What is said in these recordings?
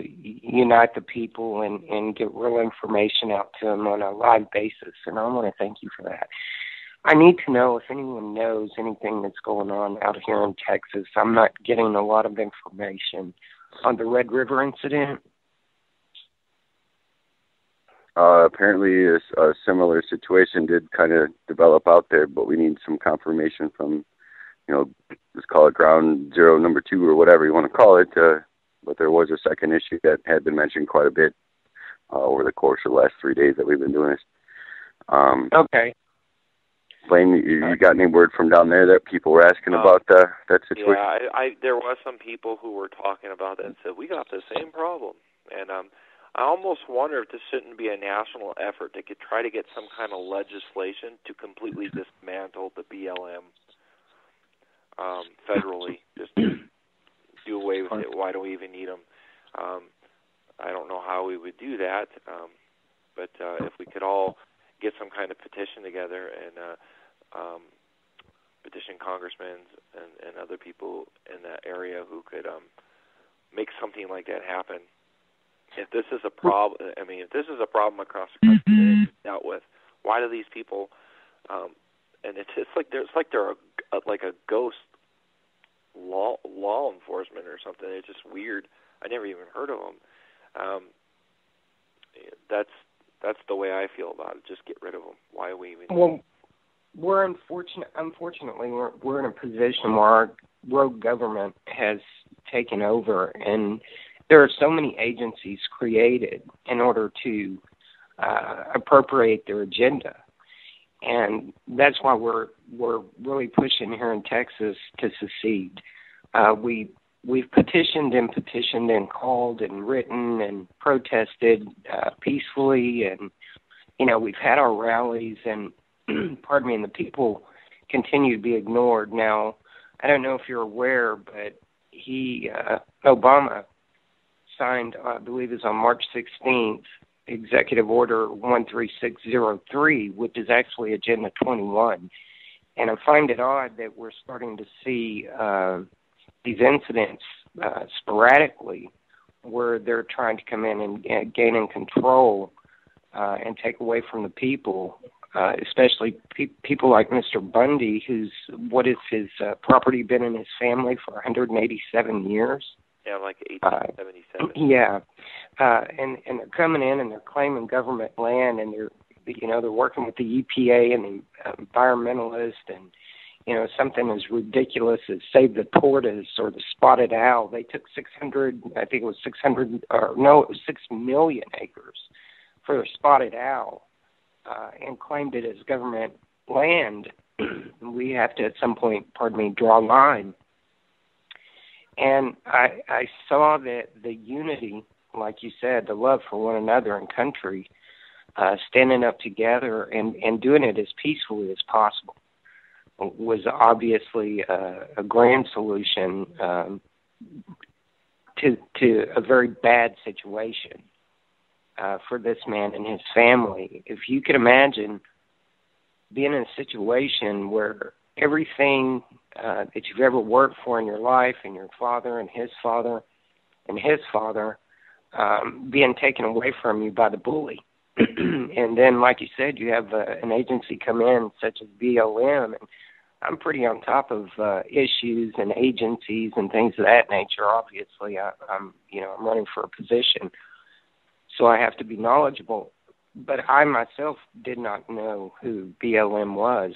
unite the people and get real information out to them on a live basis, and I want to thank you for that. I need to know if anyone knows anything that's going on out here in Texas. I'm not getting a lot of information on the Red River incident. Apparently, a similar situation did kind of develop out there, but we need some confirmation from, let's call it ground zero, number 2, or whatever you want to call it. But there was a second issue that had been mentioned quite a bit over the course of the last 3 days that we've been doing this. Okay. Blaine, you got any word from down there that people were asking about that situation? Yeah, there was some people who were talking about that and said, we got the same problem. And I almost wonder if this shouldn't be a national effort to try to get some kind of legislation to completely dismantle the BLM federally. Just do away with it. Why do we even need them? I don't know how we would do that, but if we could all get some kind of petition together and petition congressmen and other people in that area who could make something like that happen. If this is a problem, if this is a problem across the country that it's dealt with, why do these people? And it's like they're a ghost law enforcement or something. It's just weird. I never even heard of them. That's the way I feel about it. Just get rid of them. Why are we even? Well, we're unfortunately we're in a position where our rogue government has taken over, and there are so many agencies created in order to appropriate their agenda, and that's why we're really pushing here in Texas to secede. We've petitioned and called and written and protested peacefully, and we've had our rallies, and pardon me, and the people continue to be ignored. Now, I don't know if you're aware, but Obama signed, I believe it's on March 16th, Executive Order 13603, which is actually Agenda 21. And I find it odd that we're starting to see these incidents sporadically where they're trying to come in and gain in control and take away from the people, especially people like Mr. Bundy, what is his property been in his family for 187 years? Yeah, like 1877. Yeah, and they're coming in and they're claiming government land, and they're working with the EPA and the environmentalists, and something as ridiculous as save the tortoise or the spotted owl. They took 6 million acres for the spotted owl and claimed it as government land. We have to at some point, draw a line. And I saw that the unity, like you said, the love for one another and country, standing up together and doing it as peacefully as possible, was obviously a grand solution to a very bad situation for this man and his family. If you could imagine being in a situation where everything that you've ever worked for in your life, and your father and his father and his father, being taken away from you by the bully. And then, like you said, you have an agency come in such as BLM, and I'm pretty on top of issues and agencies and things of that nature. Obviously, I'm running for a position, so I have to be knowledgeable. But I myself did not know who BLM was,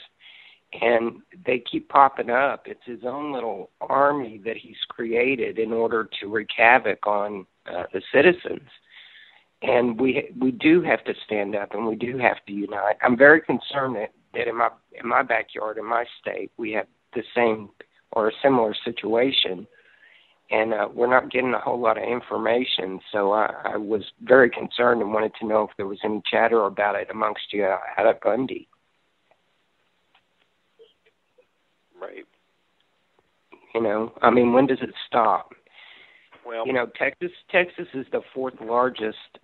and they keep popping up. It's his own little army that he's created in order to wreak havoc on the citizens. And we do have to stand up, and we do have to unite. I'm very concerned that in my backyard, in my state, we have the same or a similar situation, and we're not getting a whole lot of information. So I was very concerned and wanted to know if there was any chatter about it amongst you out at Bundy. Right. When does it stop? Well, Texas is the fourth largest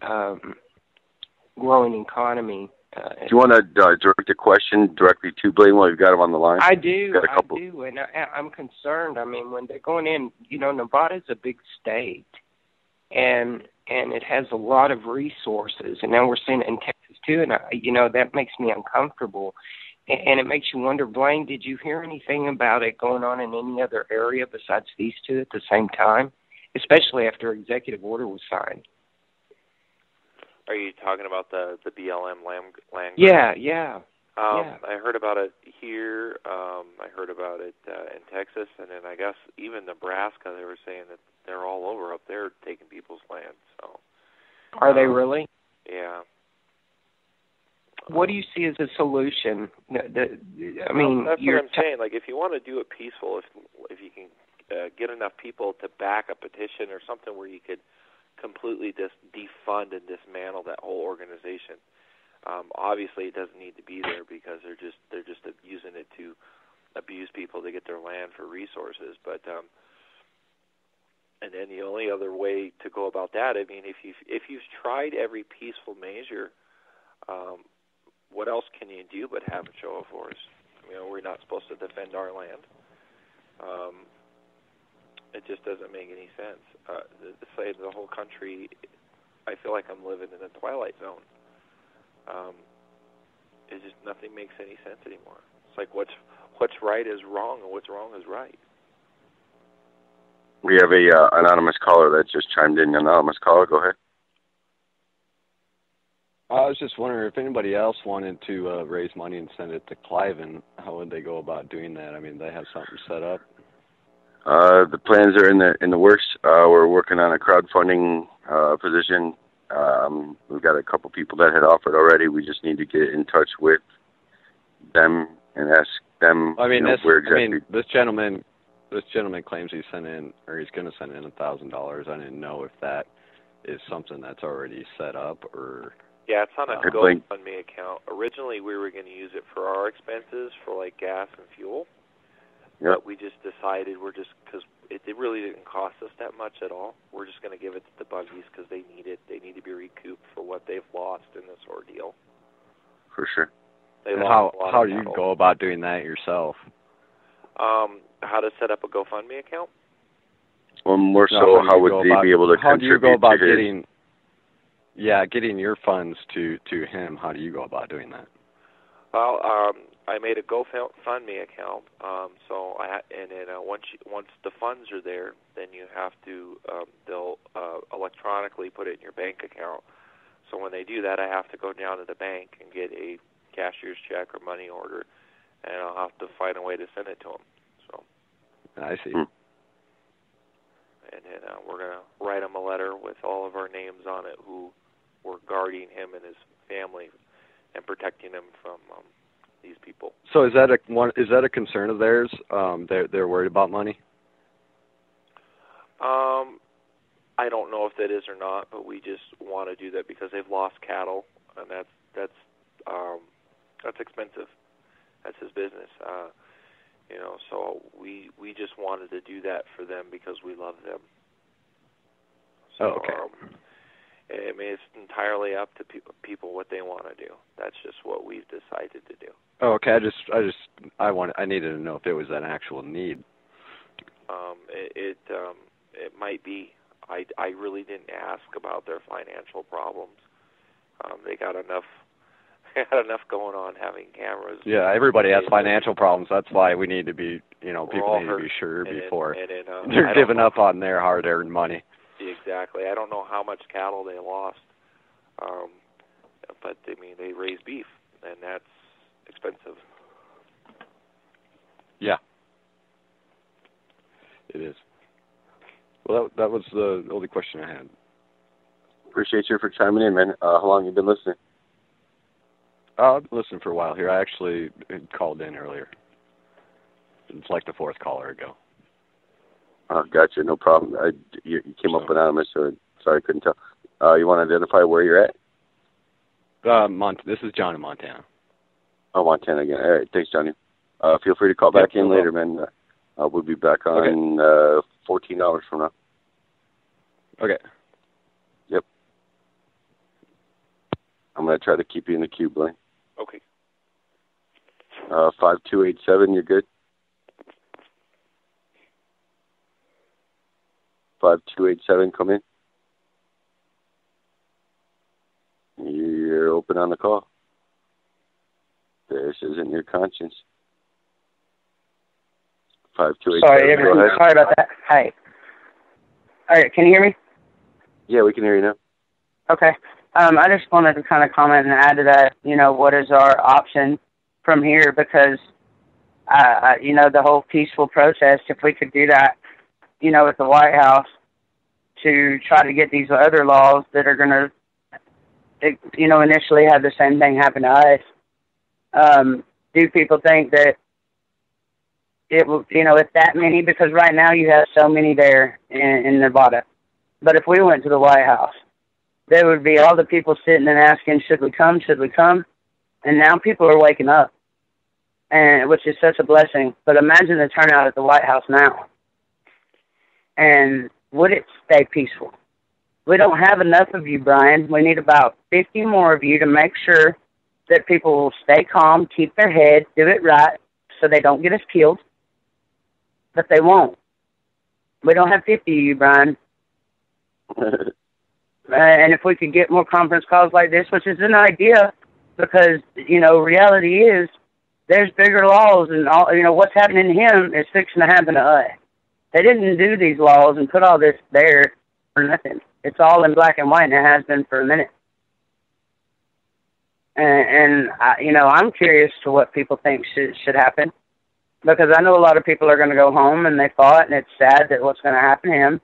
growing economy. Do you want to direct a question directly to Blaine while you've got him on the line? I do, and I'm concerned. When they're going in, Nevada's a big state, and it has a lot of resources. And now we're seeing it in Texas too, and that makes me uncomfortable. And it makes you wonder, Blaine, did you hear anything about it going on in any other area besides these two at the same time, especially after executive order was signed? Are you talking about the BLM land grant? Yeah. I heard about it here. I heard about it in Texas, and then I guess even Nebraska. They were saying that they're all over up there taking people's land. So, are they really? Yeah. What do you see as a solution? That's what I'm saying. Like, if you want to do it peaceful, if you can get enough people to back a petition or something where you could completely just defund and dismantle that whole organization. Obviously, it doesn't need to be there because they're just using it to abuse people to get their land for resources. But and then the only other way to go about that, I mean, if you've tried every peaceful measure, what else can you do but have a show of force? We're not supposed to defend our land. It just doesn't make any sense. To say the whole country, I feel like I'm living in a twilight zone. It just nothing makes any sense anymore. It's like what's right is wrong and what's wrong is right. We have a anonymous caller that just chimed in. Anonymous caller, go ahead. I was just wondering if anybody else wanted to raise money and send it to Cliven, how would they go about doing that? I mean, they have something set up. The plans are in the works. We're working on a crowdfunding position. We've got a couple people that had offered already. We just need to get in touch with them and ask them. Where exactly. This gentleman claims he's going to send in $1,000. I didn't know if that is something that's already set up or. Yeah, it's on a GoFundMe account. Originally, we were going to use it for our expenses for like gas and fuel. Yep. But we just decided because it really didn't cost us that much at all. We're just going to give it to the Bundys because they need it. They need to be recouped for what they've lost in this ordeal. For sure. And how do you go about doing that yourself? How to set up a GoFundMe account? Well, more so, how would they be able to contribute? How do you go about getting your funds to him? How do you go about doing that? Well, I made a GoFundMe account. Once the funds are there, then you have to they'll electronically put it in your bank account. So when they do that, I have to go down to the bank and get a cashier's check or money order, and I'll have to find a way to send it to them. So I see. And then we're going to write him a letter with all of our names on it who were guarding him and his family and protecting him from these people. So is that a concern of theirs? They're worried about money? I don't know if that is or not, but we just want to do that because they've lost cattle, and that's expensive. That's his business. So we just wanted to do that for them because we love them. So, okay. It's entirely up to people what they want to do. That's just what we've decided to do. Oh, okay. I needed to know if it was an actual need. It might be. I really didn't ask about their financial problems. They got enough going on having cameras. Yeah, everybody has financial problems. That's why we need to be, people need to be sure before they're giving up on their hard-earned money. Exactly. I don't know how much cattle they lost, but they raise beef, and that's expensive. Yeah, it is. Well, that was the only question I had. Appreciate you for chiming in, man. How long have you been listening? I've been listening for a while here. I actually called in earlier. It's like the fourth caller ago. Oh, gotcha. No problem. You came up anonymous, so sorry I couldn't tell. You want to identify where you're at? This is John in Montana. Oh, Montana again. All right. Thanks, Johnny. Feel free to call back in later, man. We'll be back on 14 hours from now. Okay. Yep. I'm going to try to keep you in the queue, Blaine. Okay. 5287, you're good? 5287, come in. been on the call. This isn't your conscience. 528. Sorry, sorry about that. Hey. All right, can you hear me? Yeah, we can hear you now. Okay. I just wanted to kind of comment and add to that, what is our option from here? Because, the whole peaceful protest, if we could do that, at the White House to try to get these other laws that are going to, initially have the same thing happen to us. Do people think that it will, it's that many? Because right now you have so many there in Nevada. But if we went to the White House, there would be all the people sitting and asking, should we come? Should we come? And now people are waking up, and which is such a blessing. But imagine the turnout at the White House now. And would it stay peaceful? We don't have enough of you, Brian. We need about 50 more of you to make sure that people will stay calm, keep their head, do it right, so they don't get us killed. But they won't. We don't have 50 of you, Brian. And if we could get more conference calls like this, which is an idea, because, reality is there's bigger laws, and all, what's happening to him is fixing to happen to us. They didn't do these laws and put all this there for nothing. It's all in black and white, and it has been for a minute. And I'm curious to what people think should happen, because I know a lot of people are going to go home, and they fought, and it's sad that what's going to happen to him.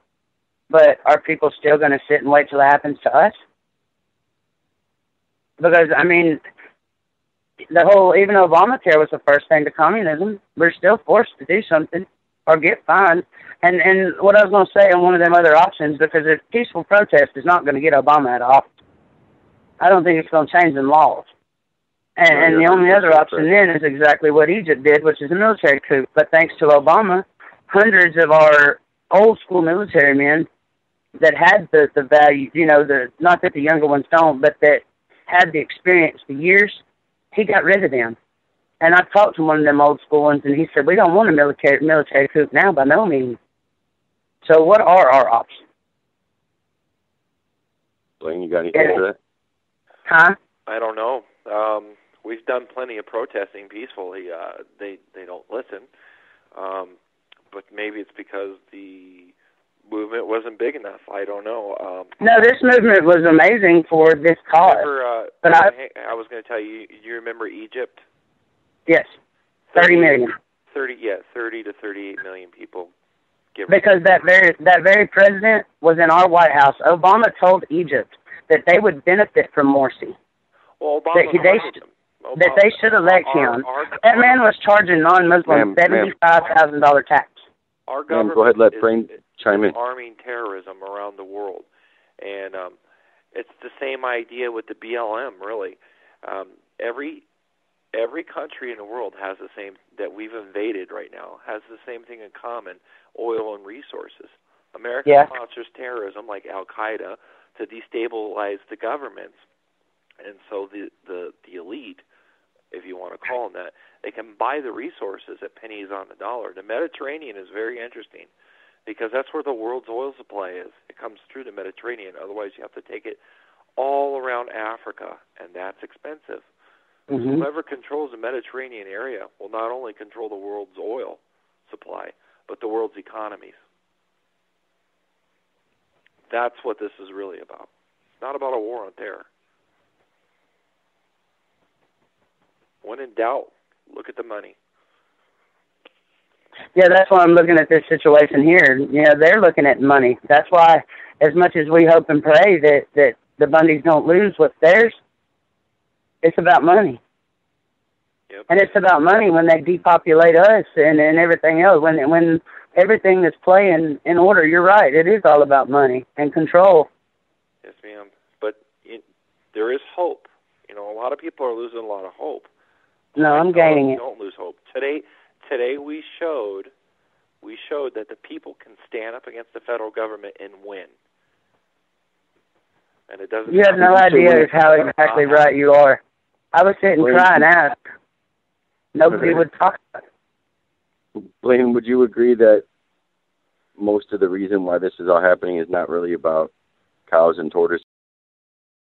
But are people still going to sit and wait till it happens to us? Because, even Obamacare was the first thing to communism, we're still forced to do something or get fined. And what I was going to say on one of them other options, because a peaceful protest is not going to get Obama out of office. I don't think it's going to change the laws. And the only other option then is exactly what Egypt did, which is a military coup. But thanks to Obama, hundreds of our old school military men that had the value, not that the younger ones don't, but that had the experience, the years, he got rid of them. And I talked to one of them old school ones, and he said, we don't want a military coup now, by no means. So what are our options? Blaine, you got anything for that? Huh? I don't know. We've done plenty of protesting peacefully. They don't listen. But maybe it's because the movement wasn't big enough. I don't know. No, this movement was amazing for this cause. But I was going to tell you, you remember Egypt? Yes, 30 million. 30 to 38 million people. Because that very president was in our White House. Obama told Egypt that they would benefit from Morsi. Well, Obama that they should elect him. That man was charging non-Muslims $75,000 tax. Our government go ahead, let Brain chime in. Arming terrorism around the world, and it's the same idea with the BLM. Really, every country in the world has the same that we've invaded right now has the same thing in common: oil and resources. America sponsors terrorism like Al Qaeda to destabilize the governments, and so the elite, if you want to call them that, they can buy the resources at pennies on the dollar. The Mediterranean is very interesting because that's where the world's oil supply is. It comes through the Mediterranean. Otherwise, you have to take it all around Africa, and that's expensive. Mm-hmm. Whoever controls the Mediterranean area will not only control the world's oil supply, but the world's economies. That's what this is really about. It's not about a war on terror. When in doubt, look at the money. Yeah, that's why I'm looking at this situation here. They're looking at money. That's why, as much as we hope and pray that the Bundys don't lose what's theirs, it's about money. Yep. And it's about money when they depopulate us and everything else. When everything is playing in order, you're right. It is all about money and control. Yes, ma'am. But there is hope. A lot of people are losing a lot of hope. No, I'm gaining it. Don't lose hope. Today we showed that the people can stand up against the federal government and win. And it doesn't. You have no idea how exactly right you are. I was sitting crying out. Nobody would talk about it. Blaine, would you agree that most of the reason why this is all happening is not really about cows and tortoises?